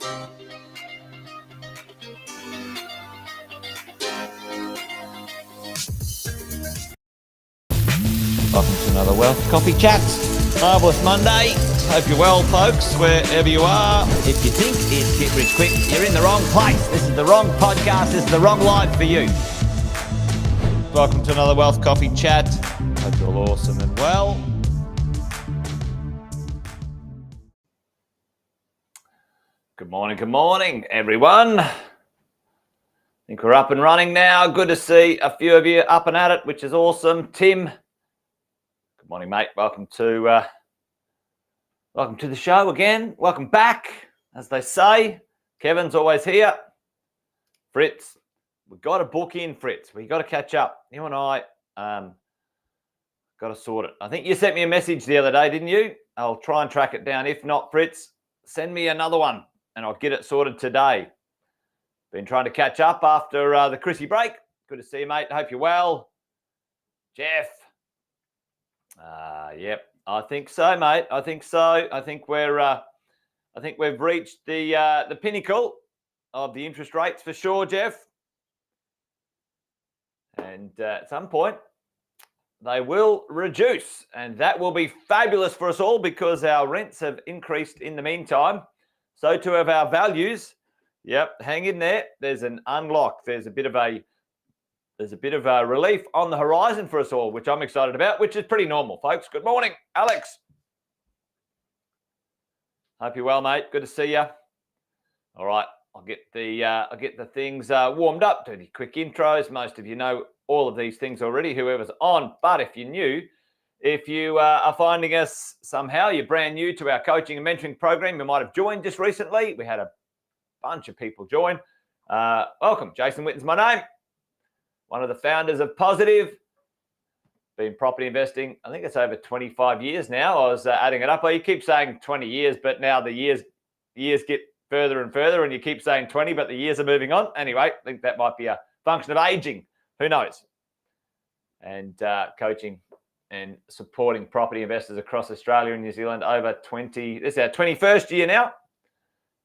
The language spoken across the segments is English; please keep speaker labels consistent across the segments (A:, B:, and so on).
A: Welcome to another Wealth Coffee Chats. Marvellous Monday. Hope you're well, folks, wherever you are. If you think it's Get Rich Quick, you're in the wrong place. This is the wrong podcast. This is the wrong live for you. Welcome to another Wealth Coffee Chat. Hope you're all awesome and well. Good morning, everyone. I think we're up and running now. Good to see a few of you up and at it, which is awesome. Tim, good morning, mate. Welcome to the show again. Welcome back, as they say. Kevin's always here. Fritz, we've got to book in, Fritz. We've got to catch up. You and I got to sort it. I think you sent me a message the other day, didn't you? I'll try and track it down. If not, Fritz, send me another one and I'll get it sorted today. Been trying to catch up after the Chrissy break. Good to see you, mate. Hope you're well. Jeff. Yep. I think so, mate. I think so. I think we've reached the pinnacle of the interest rates for sure, Jeff. And at some point, they will reduce, and that will be fabulous for us all because our rents have increased in the meantime. So too have our values. Yep, hang in there. There's an unlock. There's a bit of a relief on the horizon for us all, which I'm excited about, which is pretty normal, folks. Good morning, Alex. Hope you're well, mate. Good to see you. All right, I'll get the things warmed up. Do the quick intros. Most of you know all of these things already, whoever's on. But if you're new, if you are finding us somehow, you're brand new to our coaching and mentoring program, you might have joined just recently. We had a bunch of people join. Welcome. Jason Witten's my name. One of the founders of Positive. Been property investing, I think it's over 25 years now. I was adding it up. Well, you keep saying 20 years, but now the years get further and further, and you keep saying 20, but the years are moving on. Anyway, I think that might be a function of aging. Who knows? And coaching and supporting property investors across Australia and New Zealand over 20. This is our 21st year now.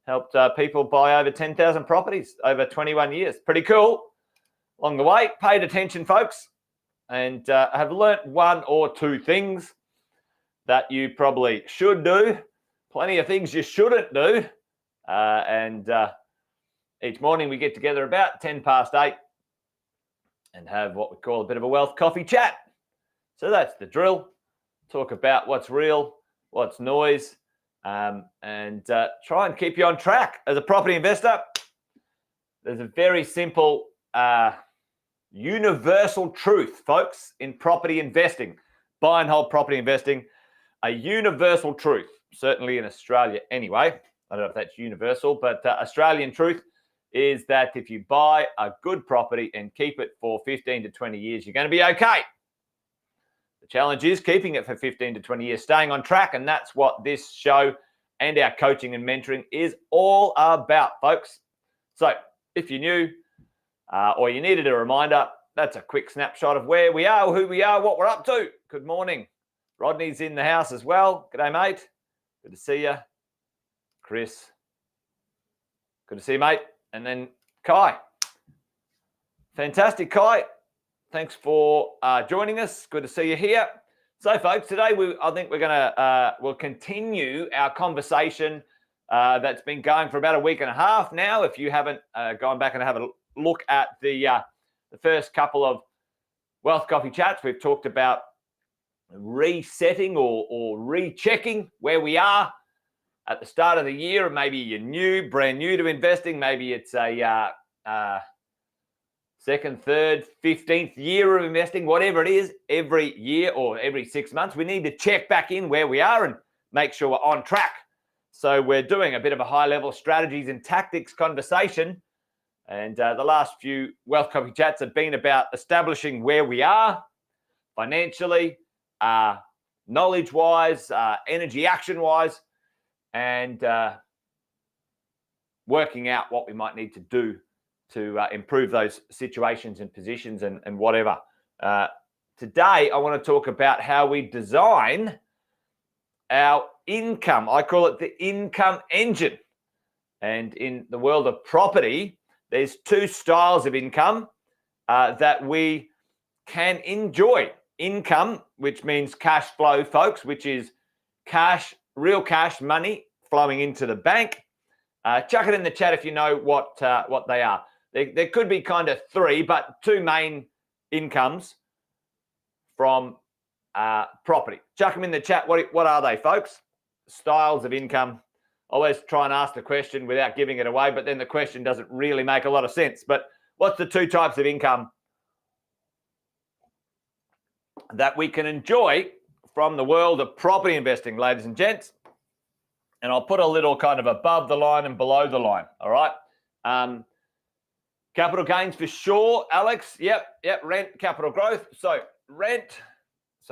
A: Helped people buy over 10,000 properties over 21 years. Pretty cool. Along the way, paid attention, folks, and have learnt one or two things that you probably should do. Plenty of things you shouldn't do. And each morning we get together about 10 past 8 and have what we call a bit of a wealth coffee chat. So that's the drill. Talk about what's real, what's noise, and try and keep you on track. As a property investor, there's a very simple universal truth, folks, in property investing, buy and hold property investing, a universal truth, certainly in Australia anyway. I don't know if that's universal, but Australian truth is that if you buy a good property and keep it for 15 to 20 years, you're going to be okay. The challenge is keeping it for 15 to 20 years, staying on track, and that's what this show and our coaching and mentoring is all about, folks. So if you're new, or you needed a reminder, that's a quick snapshot of where we are, who we are, what we're up to. Good morning. Rodney's in the house as well. G'day, mate. Good to see you. Chris. Good to see you, mate. And then Kai. Fantastic, Kai. Thanks for joining us. Good to see you here. So, folks, today I think we'll continue our conversation that's been going for about a week and a half now. If you haven't gone back and have a look at the first couple of Wealth Coffee Chats, we've talked about resetting or rechecking where we are at the start of the year. Maybe you're brand new to investing. Maybe it's a second, third, 15th year of investing, whatever it is. Every year or every 6 months, we need to check back in where we are and make sure we're on track. So we're doing a bit of a high-level strategies and tactics conversation. And the last few Wealth Coffee Chats have been about establishing where we are financially, knowledge-wise, energy action-wise, and working out what we might need to do to improve those situations and positions and whatever. Today, I want to talk about how we design our income. I call it the income engine. And in the world of property, there's two styles of income that we can enjoy. Income, which means cash flow, folks, which is cash, real cash money flowing into the bank. Chuck it in the chat if you know what they are. There could be kind of three, but two main incomes from property. Chuck them in the chat. What are they, folks? Styles of income. Always try and ask the question without giving it away, but then the question doesn't really make a lot of sense. But what's the two types of income that we can enjoy from the world of property investing, ladies and gents? And I'll put a little kind of above the line and below the line, all right? Capital gains for sure, Alex. Yep, rent, capital growth. So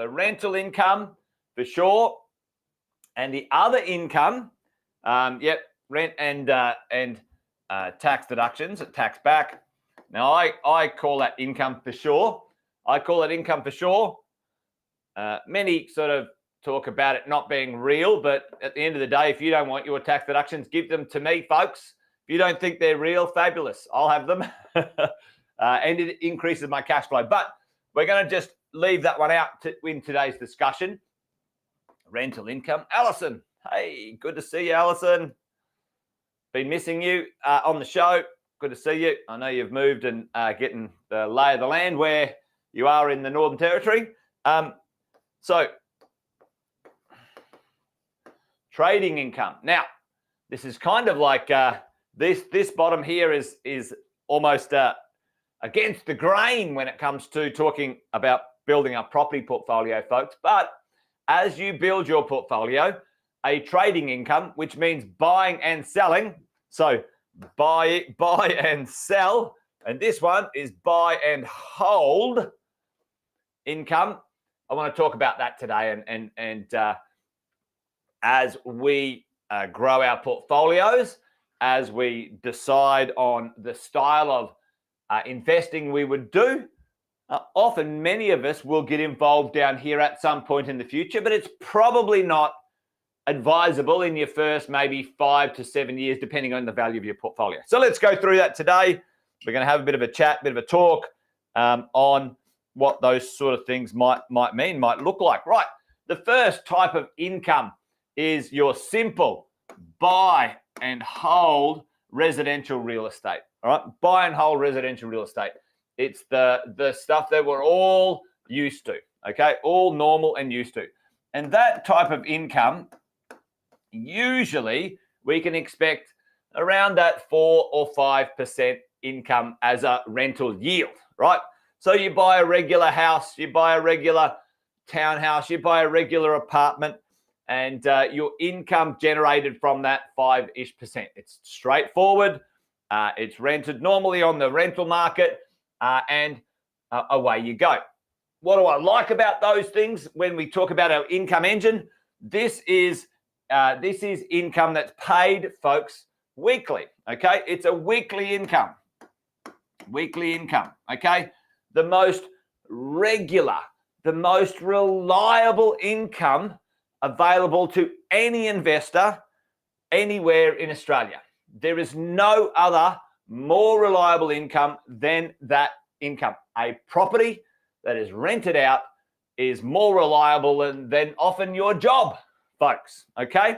A: rental income for sure. And the other income, rent and tax deductions, tax back. Now, I call that income for sure. Many sort of talk about it not being real, but at the end of the day, if you don't want your tax deductions, give them to me, folks. If you don't think they're real, fabulous. I'll have them. And it increases my cash flow. But we're going to just leave that one out in today's discussion. Rental income. Alison. Hey, good to see you, Alison. Been missing you on the show. Good to see you. I know you've moved and getting the lay of the land where you are in the Northern Territory. So trading income. Now, this is kind of like this bottom here is almost against the grain when it comes to talking about building a property portfolio, folks. But as you build your portfolio, a trading income, which means buying and selling. So buy and sell. And this one is buy and hold income. I want to talk about that today. And as we grow our portfolios, as we decide on the style of investing we would do, often many of us will get involved down here at some point in the future, but it's probably not advisable in your first maybe 5 to 7 years, depending on the value of your portfolio. So let's go through that today. We're going to have a bit of a chat, bit of a talk on what those sort of things might look like. Right. The first type of income is your simple buy and hold residential real estate. All right. Buy and hold residential real estate. It's the stuff that we're all used to. Okay. All normal and used to. And that type of income, usually we can expect around that 4 or 5% income as a rental yield, right? So you buy a regular house, you buy a regular townhouse, you buy a regular apartment, and your income generated from that 5-ish%. It's straightforward. It's rented normally on the rental market, and away you go. What do I like about those things when we talk about our income engine? This is income that's paid, folks, weekly. Okay, it's a weekly income. Weekly income. Okay, the most regular, the most reliable income available to any investor anywhere in Australia. There is no other more reliable income than that income. A property that is rented out is more reliable than often your job, folks. Okay,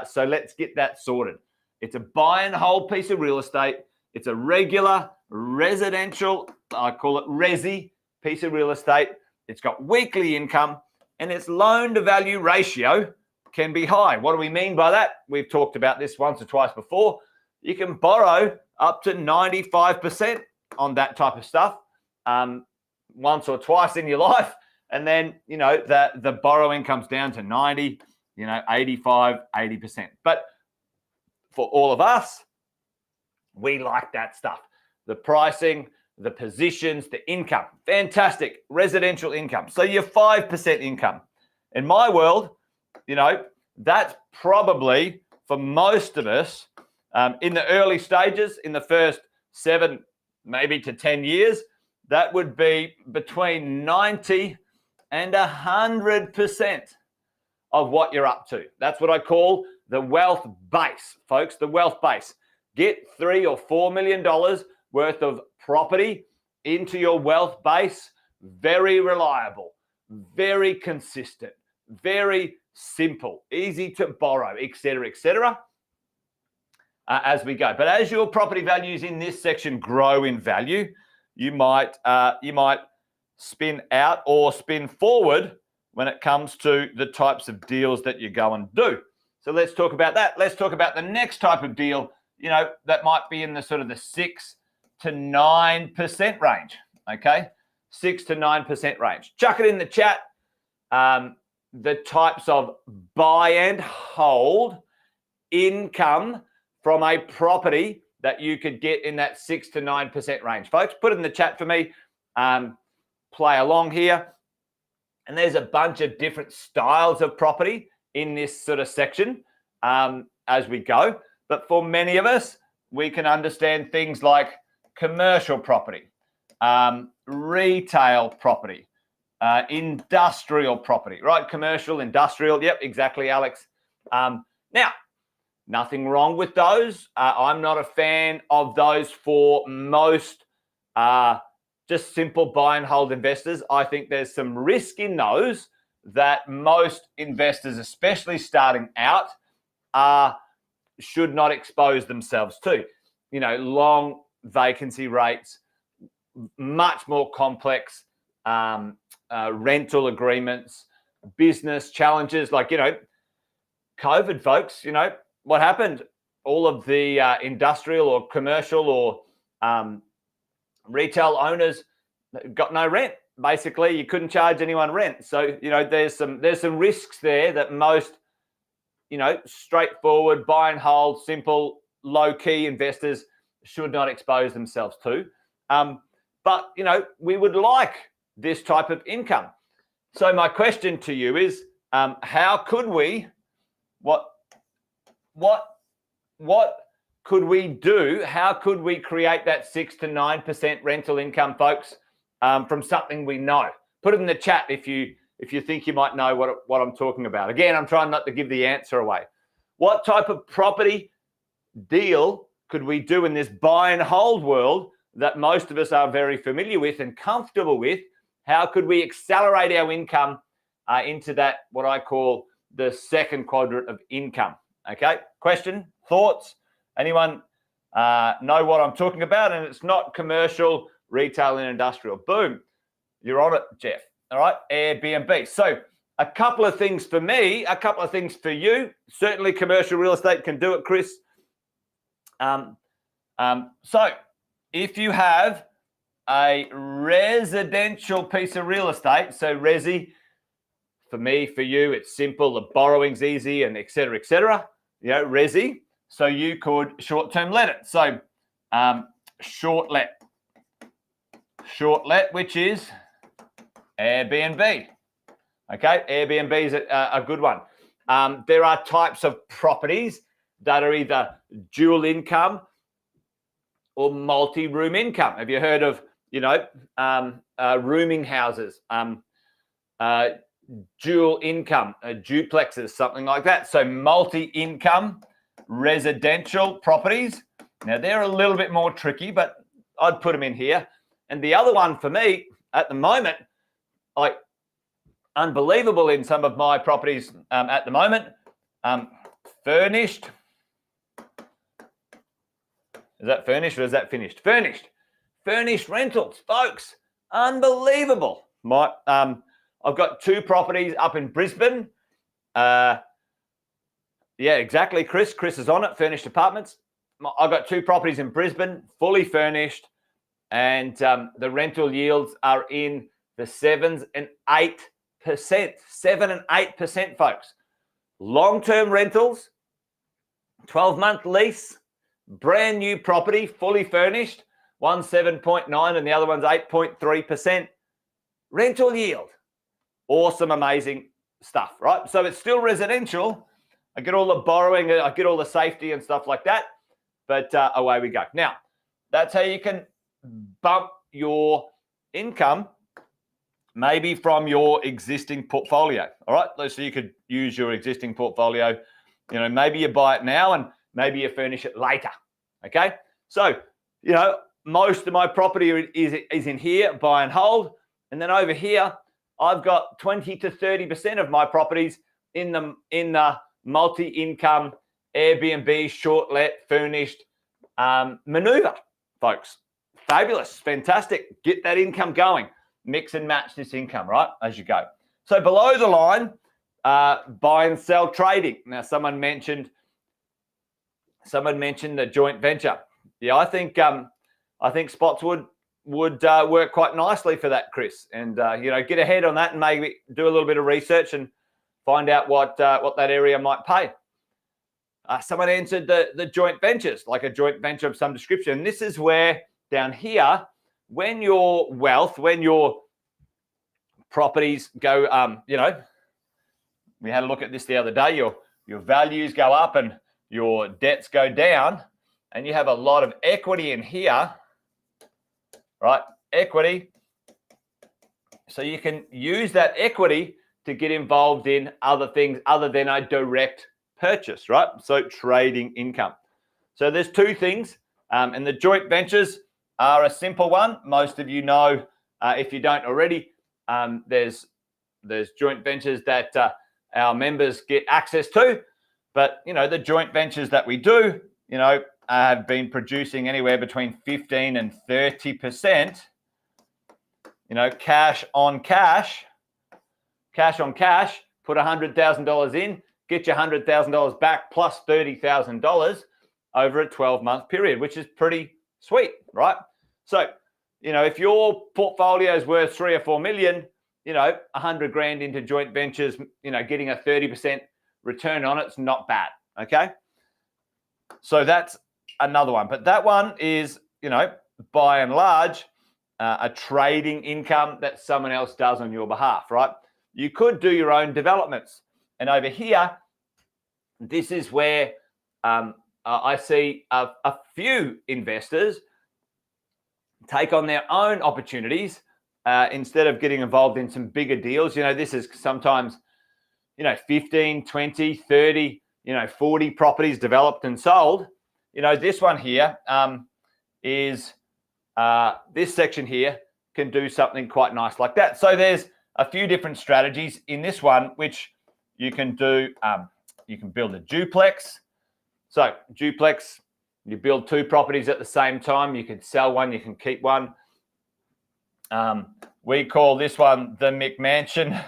A: so let's get that sorted. It's a buy and hold piece of real estate. It's a regular residential, I call it resi piece of real estate. It's got weekly income, and its loan to value ratio can be high. What do we mean by that? We've talked about this once or twice before. You can borrow up to 95% on that type of stuff once or twice in your life. And then, the borrowing comes down to 90, 85, 80%. But for all of us, we like that stuff. The pricing, the positions, the income. Fantastic. Residential income. So your 5% income. In my world, that's probably, for most of us, in the early stages, in the first 7, maybe to 10 years, that would be between 90 and 100% of what you're up to. That's what I call the wealth base, folks, the wealth base. Get $3 or $4 million worth of property into your wealth base. Very reliable, very consistent, very simple, easy to borrow, etc., as we go. But as your property values in this section grow in value, you might spin out or spin forward when it comes to the types of deals that you go and do. So let's talk about that. Let's talk about the next type of deal, that might be in the sort of the 6 to 9% range, okay? 6 to 9% range. Chuck it in the chat. The types of buy and hold income from a property that you could get in that 6 to 9% range. Folks, put it in the chat for me. Play along here. And there's a bunch of different styles of property in this sort of section as we go. But for many of us, we can understand things like commercial property, retail property, industrial property, right? Commercial, industrial. Yep, exactly, Alex. Now, nothing wrong with those. I'm not a fan of those for most just simple buy and hold investors. I think there's some risk in those that most investors, especially starting out, should not expose themselves to. Long vacancy rates, much more complex rental agreements, business challenges like, COVID, folks, what happened? All of the industrial or commercial or retail owners got no rent. Basically, you couldn't charge anyone rent. So, there's some risks there that most, straightforward buy and hold, simple, low-key investors should not expose themselves to. But, we would like this type of income. So my question to you is, how could we, what could we do? How could we create that 6 to 9% rental income, folks, from something we know? Put it in the chat if you think you might know what I'm talking about. Again, I'm trying not to give the answer away. What type of property deal could we do in this buy and hold world that most of us are very familiar with and comfortable with? How could we accelerate our income into that, what I call the second quadrant of income? Okay, question, thoughts? Anyone know what I'm talking about? And it's not commercial, retail, and industrial. Boom, you're on it, Jeff. All right, Airbnb. So a couple of things for me, a couple of things for you. Certainly commercial real estate can do it, Chris. So if you have a residential piece of real estate, so resi, for me, for you, it's simple. The borrowing's easy and et cetera, resi. So you could short-term let it. So short let, which is Airbnb. Okay, Airbnb is a good one. There are types of properties that are either dual income or multi-room income. Have you heard of, rooming houses, dual income, duplexes, something like that? So multi-income residential properties. Now, they're a little bit more tricky, but I'd put them in here. And the other one for me at the moment, like unbelievable in some of my properties at the moment, furnished. Is that furnished or is that finished? Furnished. Furnished rentals, folks. Unbelievable. I've got 2 properties up in Brisbane. Yeah, exactly, Chris. Chris is on it. Furnished apartments. I've got 2 properties in Brisbane, fully furnished, and the rental yields are in the 7 and 8%. 7 and 8%, folks. Long-term rentals, 12-month lease, brand new property, fully furnished. One's 7.9 and the other one's 8.3% rental yield. Awesome, amazing stuff, right? So it's still residential. I get all the borrowing, I get all the safety and stuff like that, but away we go. Now, that's how you can bump your income maybe from your existing portfolio, all right? So you could use your existing portfolio You know, maybe you buy it now and maybe you furnish it later. Okay. So, you know, most of my property is in here, buy and hold. And then over here, I've got 20 to 30% of my properties in the multi-income Airbnb, short let, furnished maneuver, folks. Fabulous, fantastic. Get that income going. Mix and match this income, right, as you go. So below the line, buy and sell trading. Now, someone mentioned the joint venture. Yeah, I think Spots would work quite nicely for that, Chris. And you know, get ahead on that and maybe do a little bit of research and find out what that area might pay. Someone answered the joint ventures, like a joint venture of some description. This is where down here, when your wealth, when your properties go, you know, we had a look at this the other day. Your values go up and your debts go down, and you have a lot of equity in here, right? Equity. So you can use that equity to get involved in other things other than a direct purchase, right? So trading income. So there's two things, and the joint ventures are a simple one. Most of you know, if you don't already, there's joint ventures that our members get access to. But, you know, the joint ventures that we do, you know, have been producing anywhere between 15 and 30%, you know, cash on cash, put $100,000 in, get your $100,000 back plus $30,000 over a 12-month period, which is pretty sweet, right? So, you know, if your portfolio is worth 3 or 4 million, you know, 100 grand into joint ventures, you know, getting a 30% return on it's not bad. Okay. So that's another one. But that one is, you know, by and large, a trading income that someone else does on your behalf, right? You could do your own developments. And over here, this is where I see a few investors take on their own opportunities instead of getting involved in some bigger deals. You know, this is sometimes, you know, 15, 20, 30, you know, 40 properties developed and sold. You know, this one here is this section here can do something quite nice like that. So there's a few different strategies in this one, which you can do. You can build a duplex. So duplex, you build 2 properties at the same time. You can sell one, you can keep one. We call this one the McMansion.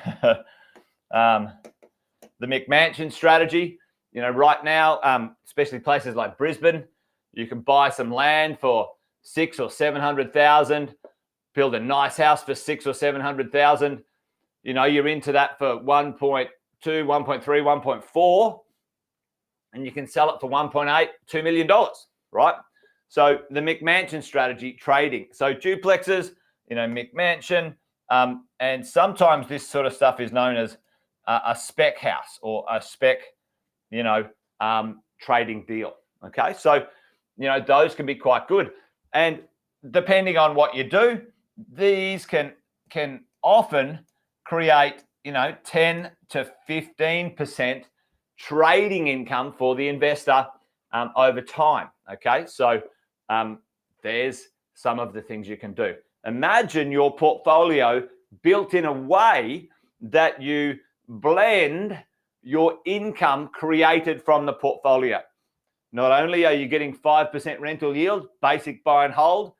A: The McMansion strategy. You know, right now, especially places like Brisbane, you can buy some land for 600,000 or 700,000, build a nice house for 600,000 or 700,000. You know, you're into that for 1.2, 1.3, 1.4, and you can sell it for 1.8, $2 million, right? So the McMansion strategy, trading. So duplexes, you know, McMansion, and sometimes this sort of stuff is known as a spec house or a spec, you know, trading deal. Okay, so, you know, those can be quite good. And depending on what you do, these can often create, you know, 10 to 15% trading income for the investor over time. Okay, so there's some of the things you can do. Imagine your portfolio built in a way that you blend your income created from the portfolio. Not only are you getting 5% rental yield, basic buy and hold,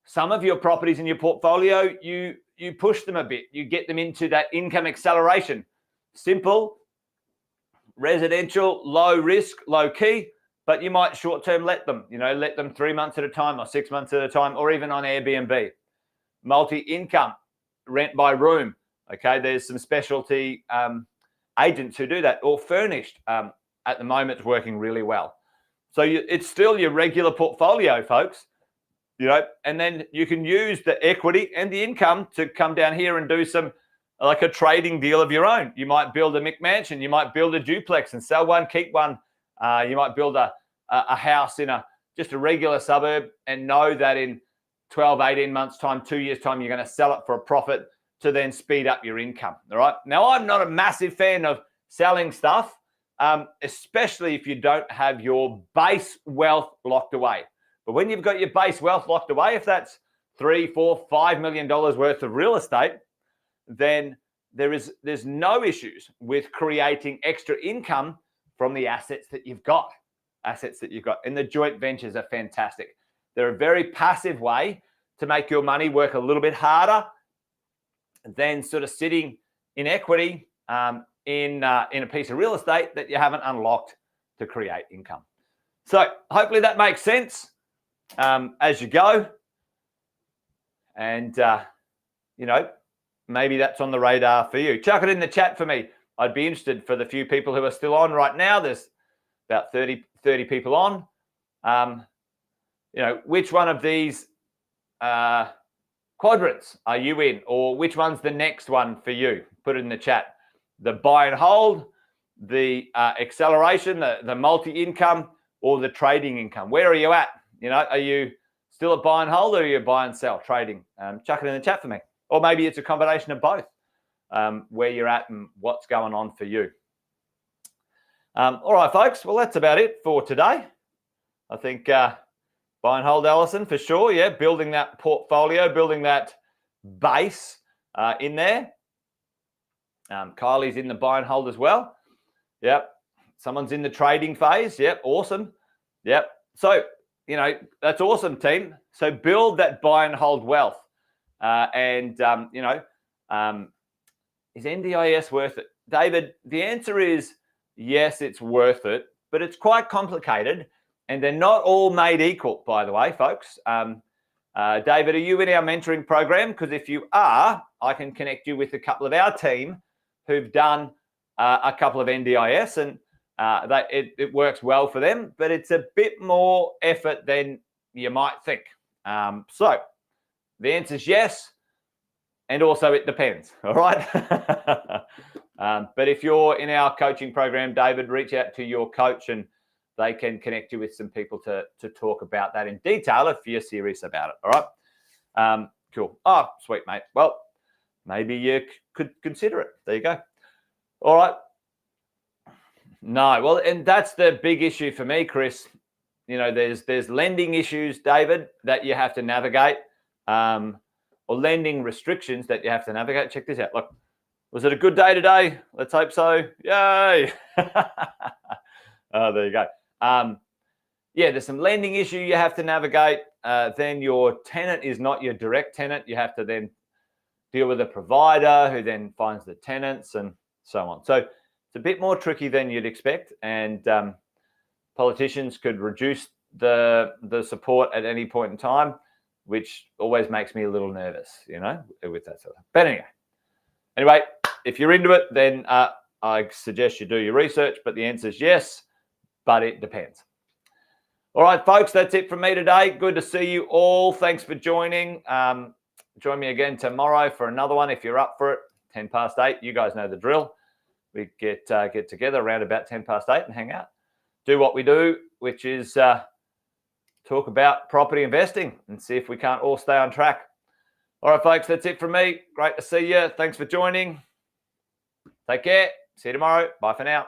A: some of your properties in your portfolio, you push them a bit. You get them into that income acceleration. Simple, residential, low risk, low key, but you might short-term let them, you know, let them 3 months at a time or 6 months at a time, or even on Airbnb. Multi-income, rent by room. Okay, there's some specialty agents who do that, or furnished. At the moment, it's working really well. So it's still your regular portfolio, folks. You know, and then you can use the equity and the income to come down here and do some, like a trading deal of your own. You might build a McMansion, you might build a duplex and sell one, keep one. You might build a house in just a regular suburb and know that in 12, 18 months time, 2 years time, you're going to sell it for a profit to then speed up your income. All right. Now, I'm not a massive fan of selling stuff especially if you don't have your base wealth locked away. But when you've got your base wealth locked away, if that's $3, $4, $5 million worth of real estate, then there's no issues with creating extra income from the assets that you've got. And the joint ventures are fantastic. They're a very passive way to make your money work a little bit harder than sort of sitting in equity in a piece of real estate that you haven't unlocked to create income. So hopefully that makes sense as you go. And, maybe that's on the radar for you. Chuck it in the chat for me. I'd be interested for the few people who are still on right now. There's about 30 people on. Which one of these quadrants are you in? Or which one's the next one for you? Put it in the chat. The buy and hold, the acceleration, the multi-income, or the trading income. Where are you at? Are you still at buy and hold, or are you buy and sell, trading? Chuck it in the chat for me. Or maybe it's a combination of both, where you're at and what's going on for you. All right, folks. Well, that's about it for today. I think buy and hold, Alison, for sure. Yeah, building that portfolio, building that base in there. Kylie's in the buy and hold as well. Yep. Someone's in the trading phase. Yep. Awesome. Yep. So, that's awesome, team. So build that buy and hold wealth. Is NDIS worth it? David, the answer is yes, it's worth it, but it's quite complicated, and they're not all made equal, by the way, folks. David, are you in our mentoring program? Because if you are, I can connect you with a couple of our team who've done a couple of NDIS, and it works well for them, but it's a bit more effort than you might think. So the answer is yes, and also it depends, all right? But if you're in our coaching program, David, reach out to your coach and they can connect you with some people to talk about that in detail if you're serious about it, all right? Cool. Oh, sweet, mate. Well, maybe you could consider it. There you go. All right. No, well, and that's the big issue for me, Chris. There's lending issues, David, that you have to navigate. Or lending restrictions that you have to navigate. Check this out. Look, was it a good day today? Let's hope so. Yay. Oh, there you go. There's some lending issue you have to navigate. Then your tenant is not your direct tenant. You have to then deal with a provider who then finds the tenants and so on. So it's a bit more tricky than you'd expect. And politicians could reduce the support at any point in time, which always makes me a little nervous, with that sort of. But anyway, if you're into it, then I suggest you do your research, but the answer is yes, but it depends. All right, folks, that's it from me today. Good to see you all. Thanks for joining. Join me again tomorrow for another one if you're up for it. 8:10. You guys know the drill. We get together around about 8:10 and hang out. Do what we do, which is talk about property investing and see if we can't all stay on track. All right, folks, that's it from me. Great to see you. Thanks for joining. Take care. See you tomorrow. Bye for now.